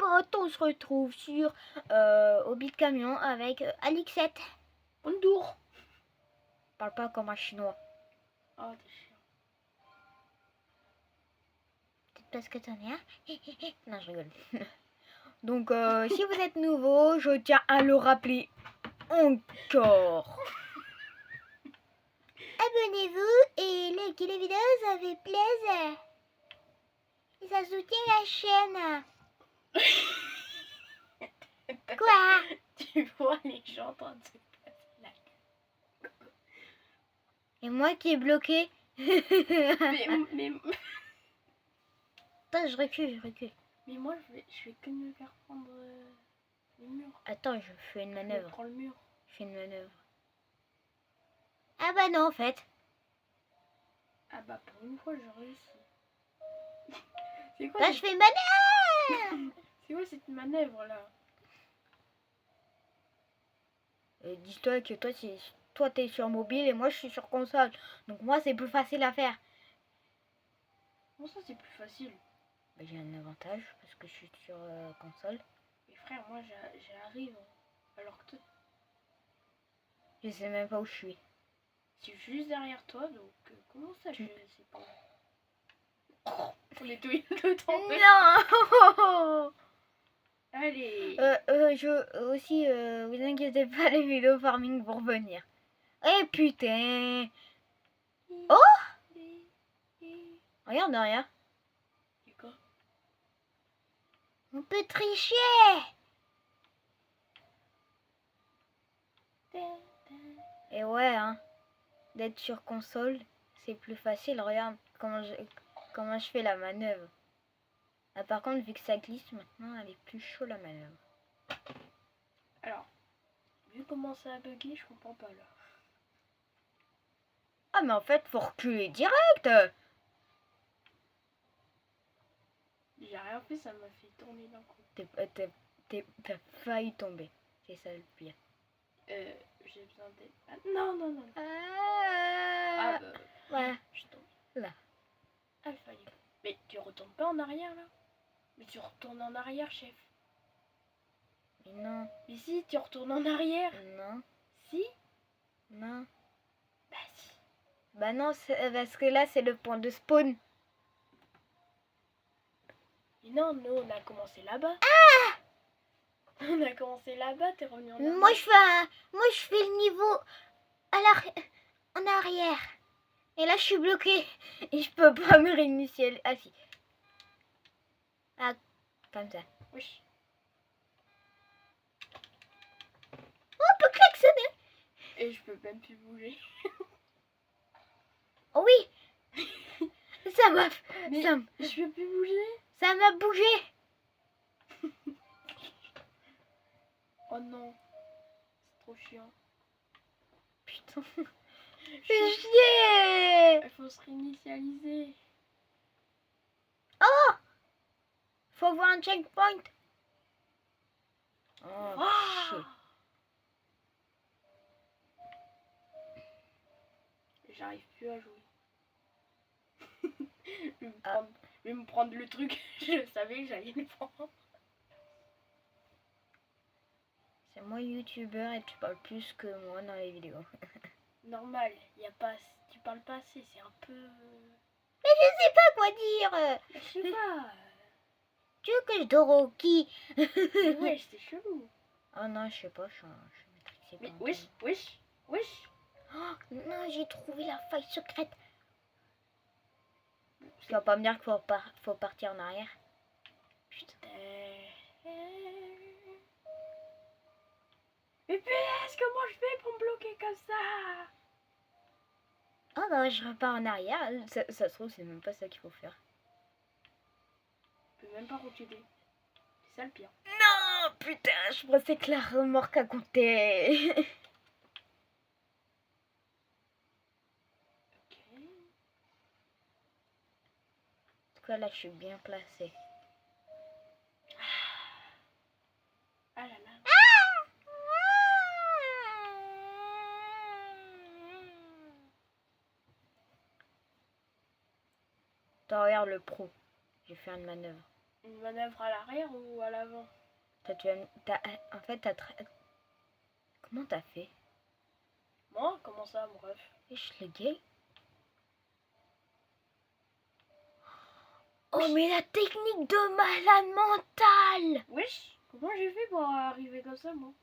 potes, on se retrouve sur Hobby de Camion avec Alixette. Bonjour. Parle pas comme un chinois. Oh, t'es chiant. Peut-être parce que t'en es un. Non, je rigole. Donc, si vous êtes nouveau, je tiens à le rappeler encore. Abonnez-vous et likez les vidéos, ça fait plaisir. Et ça soutient la chaîne. Quoi? Tu vois les gens en train de se casser la gueule. Et moi qui est bloqué. mais Attends, je recule. Mais moi, je vais que me faire prendre le mur. Attends, je fais une manœuvre. Je prends le mur. Je fais une manœuvre. Ah bah non, en fait. Ah bah, pour une fois, je réussis. C'est quoi Là, cette... je fais une manœuvre. C'est quoi cette manœuvre-là? Dis-toi que toi, t'es sur mobile et moi, je suis sur console. Donc moi, c'est plus facile à faire. Comment ça, c'est plus facile? Bah, j'ai un avantage parce que je suis sur console. Mais frère, moi, j'arrive. Alors que toi, Je sais même pas où je suis. je suis juste derrière toi, donc comment ça, je sais pas. On est tous les deux tombés. Non. Allez. Aussi, vous inquiétez pas, les vidéos farming vont revenir. Eh putain. Oh, regarde derrière. C'est quoi? On peut tricher. Et ouais, hein, d'être sur console, c'est plus facile. Regarde comment je fais la manœuvre. Ah, par contre, vu que ça glisse maintenant, elle est plus chaud la manœuvre. Alors, vu comment ça a bugué, je comprends pas là. Ah, mais en fait, faut reculer direct. J'ai rien fait, ça m'a fait tourner d'un coup. T'as failli tomber. C'est ça le pire. J'ai besoin d'aide. Ah, non. Ah, bah. voilà. Je tombe. Là. Ah, il fallait. Mais tu retournes pas en arrière là? Mais tu retournes en arrière, chef. Mais non. Mais si, tu retournes en arrière. Non. Si? Non. Bah si. Bah non, parce que là, c'est le point de spawn. Mais non, nous on a commencé là-bas. Ah! On a commencé là-bas, t'es revenu en arrière. Moi, je fais le niveau en arrière. Et là, je suis bloquée. Et je peux pas me réinitialiser. Ah, si. Ah, comme ça. Oui. On peut klaxonner. Et je peux même plus bouger. Oh oui. Ça m'a... Mais je peux plus bouger. Ça m'a bougé. Oh non. C'est trop chiant. Putain. Fais chier. Il faut se réinitialiser. Oh. Faut voir un checkpoint. Oh, chier. J'arrive plus à jouer. Je vais me prendre le truc. Je savais que j'allais le prendre. C'est moi youtubeur et tu parles plus que moi dans les vidéos. Normal, y a pas, tu parles pas assez, c'est un peu... Mais je sais pas quoi dire. Je sais pas. Tu veux que je dors au qui? Mais wesh, c'est chelou. Oh non, je sais pas, je maîtrisais Mais pas. wesh. Oh non, j'ai trouvé la faille secrète. Tu vas pas me dire qu'il faut partir en arrière. Putain. Mais qu'est-ce que moi je fais pour me bloquer comme ça? Oh bah je repars en arrière. Ça se trouve, c'est même pas ça qu'il faut faire. Je peux même pas reculer. C'est ça le pire. Non, putain, je pensais que la remorque a compté. Ok. En tout cas, là, je suis bien placée. Ah là là. Toi, regarde le pro. J'ai fait une manœuvre. Une manœuvre à l'arrière ou à l'avant? En fait, comment t'as fait? Moi? Comment ça, mon ref? Je le gay. Oh, mais la technique de malade mental! Wesh, comment j'ai fait pour arriver comme ça, moi?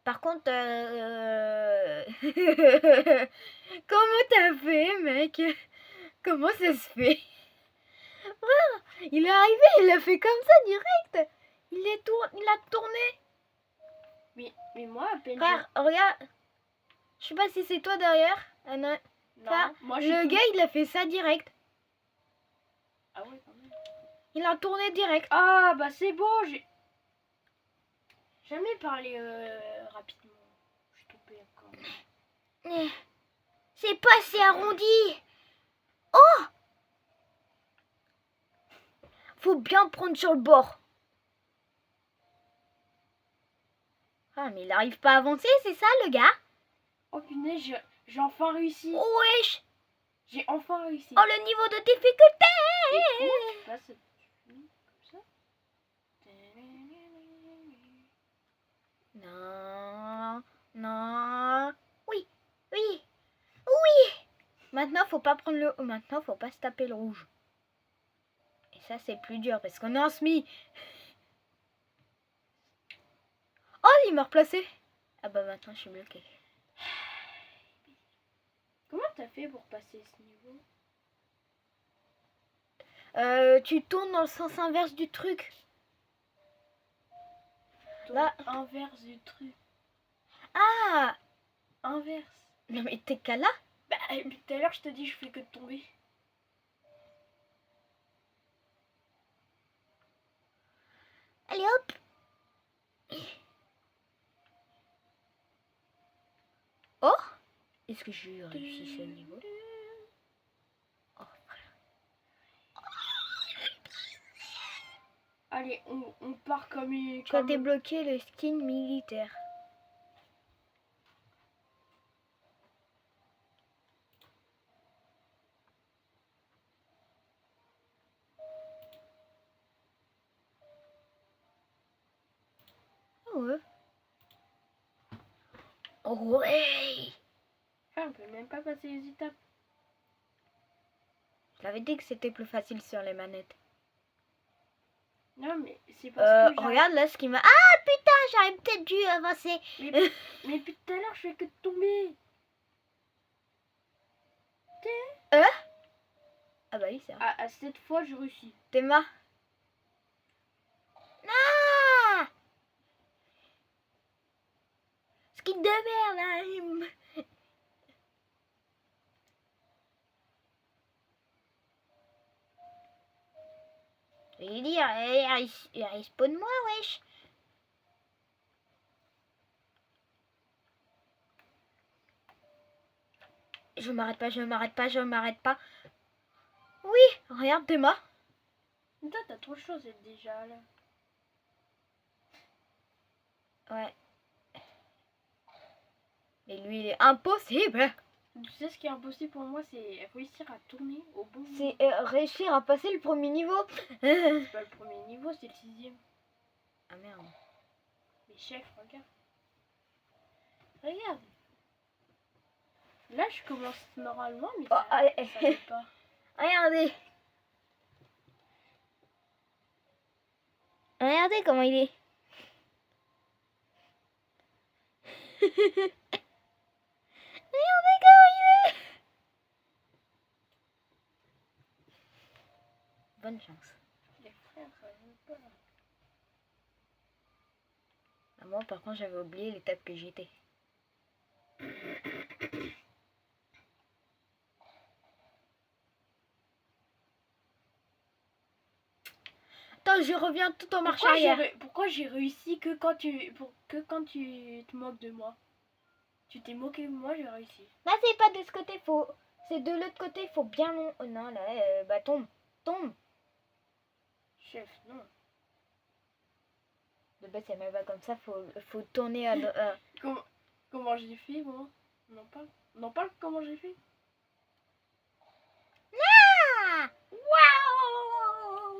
Par contre, comment t'as fait, mec? Comment ça se fait? Ah, il est arrivé, il a fait comme ça direct. Il a tourné. Mais moi, à peine. Frère, regarde. Je sais pas si c'est toi derrière. Non, Frère, moi le gars, il a fait ça direct. Ah ouais, quand même. Il a tourné direct. Ah, bah c'est bon, j'ai jamais parlé rapidement. Je suis tombée encore. C'est pas assez arrondi. Oh! Faut bien prendre sur le bord. Ah, mais il arrive pas à avancer, c'est ça, le gars? Oh punaise, j'ai enfin réussi. Oh, wesh! J'ai enfin réussi. Oh, le niveau de difficulté! Et comment tu passes comme ça? Non, non. Oui, oui, oui. Maintenant, faut pas prendre le. Maintenant, faut pas se taper le rouge. Et ça, c'est plus dur parce qu'on est en semi. Oh, il m'a replacé. Ah bah maintenant, je suis bloquée. Comment t'as fait pour passer ce niveau? Tu tournes dans le sens inverse du truc. Là. Inverse du truc. Ah! Inverse. Non mais t'es qu'à là? Bah, depuis tout à l'heure, je te dis, je fais que de tomber. Allez hop! Oh! Est-ce que j'ai réussi ce niveau? Oh, Allez, on part comme une. tu as débloqué le skin militaire. Oh ouais. Oh ouais! Ah, on peut même pas passer les étapes. Je l'avais dit que c'était plus facile sur les manettes. Non, mais c'est parce que. Regarde là ce qui m'a. Ah putain, j'aurais peut-être dû avancer. Mais depuis tout à l'heure, je fais que de tomber. Ah bah oui, c'est vrai. À cette fois, je réussis. T'es ma. Non! Skin de merde là. Je vais dire, il respawn moi, wesh. Je m'arrête pas, je m'arrête pas, je m'arrête pas. Oui, regarde, t'es mort. Toi, t'as trop de choses déjà là. Ouais. Mais lui, il est impossible. Tu sais, ce qui est impossible pour moi, c'est réussir à tourner au bon niveau. C'est réussir à passer le premier niveau. C'est pas le premier niveau, c'est le 6e. Ah merde. Mais chef, regarde. Regarde. Là, je commence normalement, mais ça va pas. Regardez. Regardez comment il est. Regardez comment il est. Bonne chance. Les frères, ça veut pas. Ah, moi, par contre, j'avais oublié l'étape que j'étais. Attends, je reviens tout en marche arrière. Pourquoi j'ai réussi que quand tu te moques de moi? Tu t'es moqué de moi, j'ai réussi. Là, c'est pas de ce côté, c'est de l'autre côté, faut bien long. Oh, non, là, bah tombe. Chef, non. De base, c'est même pas comme ça, faut tourner à. Comment j'ai fait, moi? On en parle comment j'ai fait? Ah! Waouh!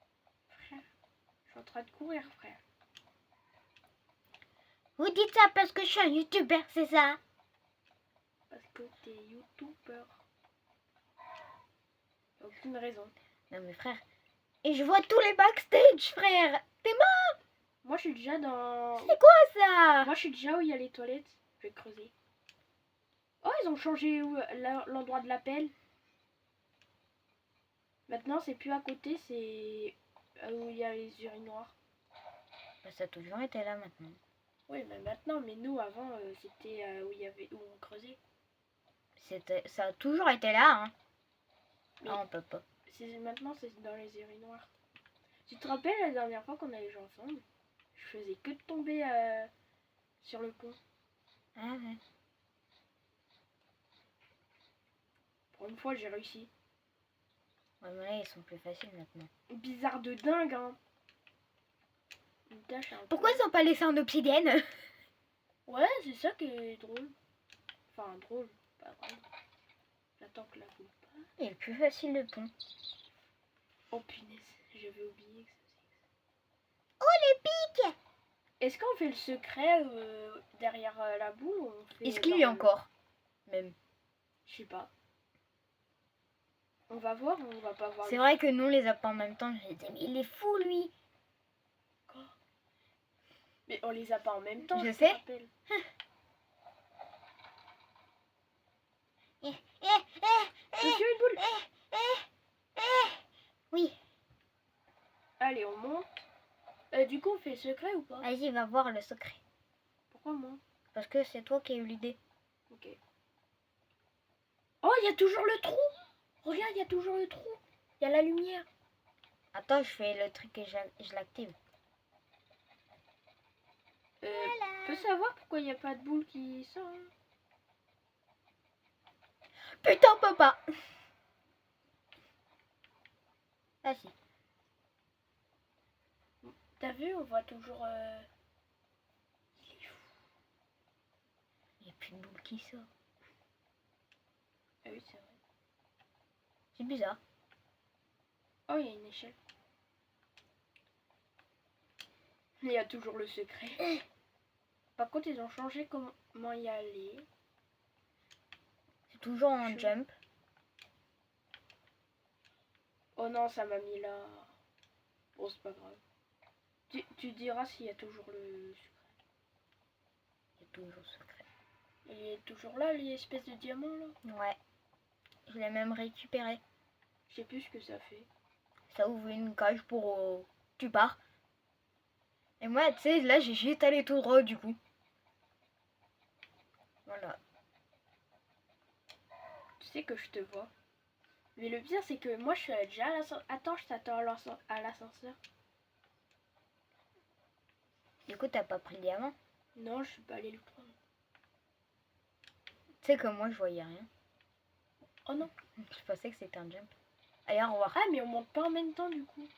en train de courir, frère. Vous dites ça parce que je suis un youtubeur, c'est ça? Parce que t'es youtubeur. Aucune raison. Non mais frère, et je vois tous les backstage, frère. T'es mort? Moi, je suis déjà dans... C'est quoi ça? Moi, je suis déjà où il y a les toilettes. Je vais creuser. Oh, ils ont changé l'endroit de l'appel. Maintenant, c'est plus à côté, c'est où il y a les urinoirs. Bah, ça a toujours été là maintenant. Oui, mais maintenant, mais nous, avant, c'était où on creusait. Ça a toujours été là, hein. Mais Ah, on peut pas. maintenant, c'est dans les urinoirs. Tu te rappelles la dernière fois qu'on allait jouer ensemble? Je faisais que de tomber sur le pont. Ah ouais. Pour une fois, j'ai réussi. Ouais, mais là, ils sont plus faciles maintenant. Bizarre de dingue, hein. Une tâche un peu- Pourquoi ils ont pas laissé un obsidienne? Ouais, c'est ça qui est drôle. Enfin, drôle, pas vraiment. J'attends que la boule passe. Il est plus facile le pont. Oh punaise, j'avais oublié que ça faisait Oh, les pics! Est-ce qu'on fait le secret derrière la boule ou on fait Est-ce qu'il y a normalement encore? Même. Je sais pas. On va voir ou on va pas voir. C'est vrai que nous, on les a pas en même temps. J'ai dit, mais il est fou, lui. Quoi? Mais on les a pas en même temps, Je te sais. rappelle. Monsieur, une boule. Oui. Allez, on monte. Du coup, on fait le secret ou pas? Vas-y, va voir le secret. Pourquoi moi? Parce que c'est toi qui as eu l'idée. Ok. Oh, il y a toujours le trou. Regarde, il y a toujours le trou. Il y a la lumière. Attends, je fais le truc et je l'active. Tu peux savoir pourquoi il n'y a pas de boule qui sort hein? Putain, on peut pas. Ah si. T'as vu, on voit toujours... Il est fou. Il n'y a plus de boule qui sort. Ah oui, c'est vrai. C'est bizarre. Oh, il y a une échelle. Il y a toujours le secret. Par contre, ils ont changé comment y aller. C'est toujours un jump. Oh non, ça m'a mis là. Bon, c'est pas grave. Tu diras s'il y a toujours le secret. Il y a toujours le secret. Il est toujours là, l'espèce de diamant là. Ouais. Je l'ai même récupéré. Je sais plus ce que ça fait. Ça ouvre une cage pour... tu pars. Et moi, tu sais, là, j'ai juste allé tout droit du coup. Voilà. Tu sais que je te vois. Mais le pire, c'est que moi, je suis déjà à l'ascenseur. Attends, je t'attends à l'ascenseur. Du coup, t'as pas pris le diamant. Non, je suis pas allée le prendre. Tu sais que moi, je voyais rien. Oh non. Je pensais que c'était un jump. Allez, au revoir. Ah, mais on monte pas en même temps du coup.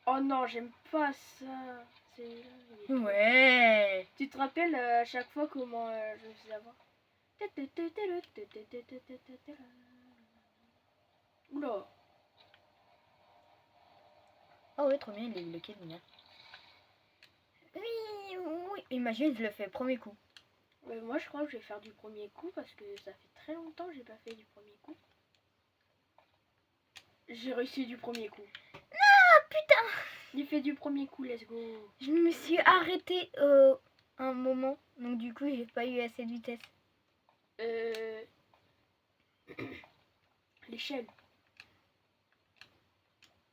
Oh non, j'aime pas ça. Ouais. Tu te rappelles à chaque fois comment je me faisais avoir? Oula. Oh oui, trop bien, il est bloqué de lumière. Oui, oui. Imagine, je le fais premier coup. Moi, je crois que je vais faire du premier coup parce que ça fait très longtemps que j'ai pas fait du premier coup. J'ai réussi du premier coup. Ah, putain. J'ai fait du premier coup, let's go. Je me suis arrêtée un moment. Donc du coup, j'ai pas eu assez de vitesse. L'échelle.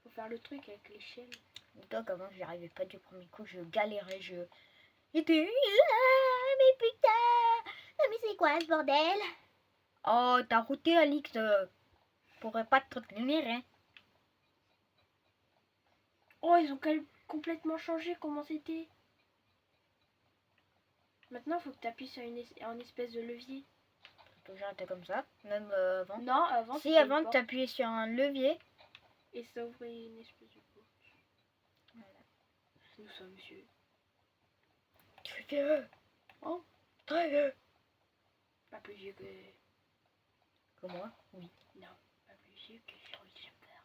Faut faire le truc avec l'échelle. Donc avant, j'y arrivais pas du premier coup. Je galérais, j'étais... Ah, mais putain. Ah, mais c'est quoi ce bordel? Oh, t'as routé, Alix. Pourrais pas te retenir, hein. Oh, ils ont complètement changé comment c'était. Maintenant, faut que tu appuies sur un espèce de levier. Ça a toujours été comme ça, même avant. Non, avant. Si, avant, tu appuyais sur un levier. Et ça ouvrait une espèce de porte. Voilà. Nous sommes monsieur. Tu es vieux. Oh, Très vieux. pas plus vieux que... Comme moi? Oui. Non, pas plus vieux que Charlie Chaplin.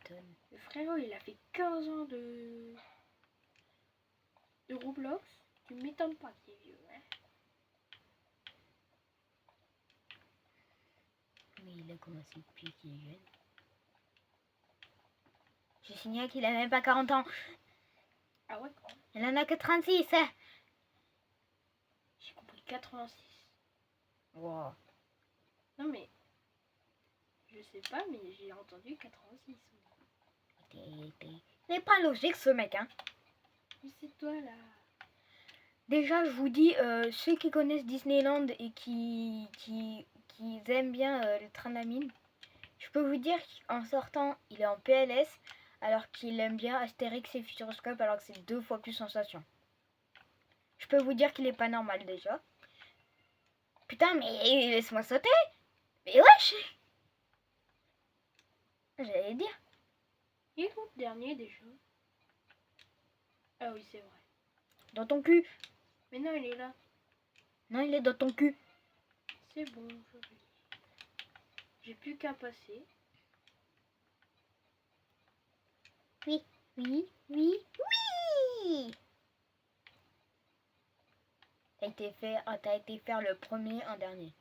m'étonne. Le frérot, il a fait 15 ans de Roblox. Tu m'étonnes pas qu'il est vieux, hein. Oui, il a commencé depuis qu'il est jeune. Je signale qu'il a même pas 40 ans. Ah ouais, quand même. Il en a que 36, hein. J'ai compris 86. Wow. Non mais, je sais pas, mais j'ai entendu 86. Il est pas logique ce mec, hein. Mais c'est toi là. Déjà, je vous dis, ceux qui connaissent Disneyland et qui aiment bien le train de la mine, je peux vous dire qu'en sortant, il est en PLS, alors qu'il aime bien Astérix et Futuroscope, alors que c'est 2 fois plus sensation. Je peux vous dire qu'il est pas normal déjà. Putain, mais laisse-moi sauter. Mais wesh. J'allais dire. Il est où le dernier déjà? Ah oui, c'est vrai. Dans ton cul. Mais non, il est là. Non, il est dans ton cul. C'est bon, je vais. J'ai plus qu'à passer. Oui, oui, oui, oui. T'as été faire le premier en dernier.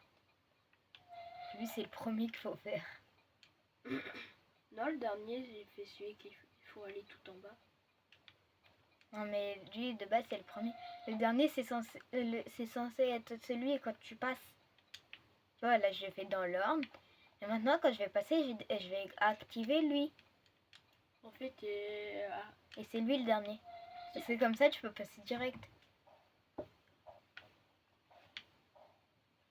Lui, c'est le premier qu'il faut faire. Non, le dernier, j'ai fait celui qu'il faut aller tout en bas. Non, mais lui, de base, c'est le premier. Le dernier, c'est censé être celui quand tu passes. Tu vois, là, je fais dans l'ordre. Et maintenant, quand je vais passer, je vais activer lui. En fait, Et c'est lui le dernier. Et c'est comme ça, tu peux passer direct.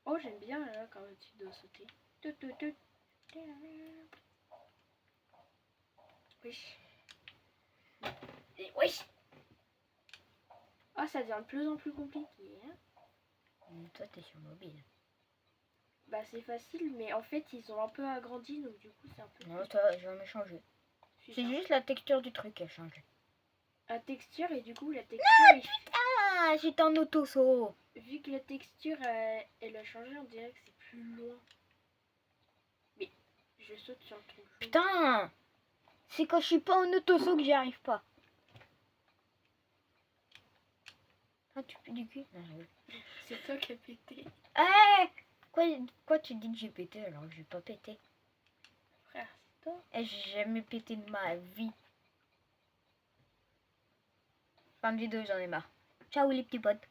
oh, j'aime bien là quand tu dois sauter. Wesh. Et wesh. Ah, ça devient de plus en plus compliqué, hein. Toi, t'es sur mobile. Bah, c'est facile, mais en fait, ils ont un peu agrandi, donc du coup, c'est un peu... Non, toi, j'ai jamais changé. C'est juste la texture du truc qui a changé. La texture, et du coup, la texture... Ah, j'étais en auto-saut. Vu que la texture, elle a changé, on dirait que c'est plus loin. Mais, je saute sur le truc. Putain, c'est quand je suis pas en auto-saut que j'y arrive pas. Ah, tu peux du cul. C'est toi qui as pété. Quoi tu dis que j'ai pété alors que j'ai pas pété? Frère, c'est toi. J'ai jamais pété de ma vie. Fin de vidéo, j'en ai marre. Ciao les petits potes.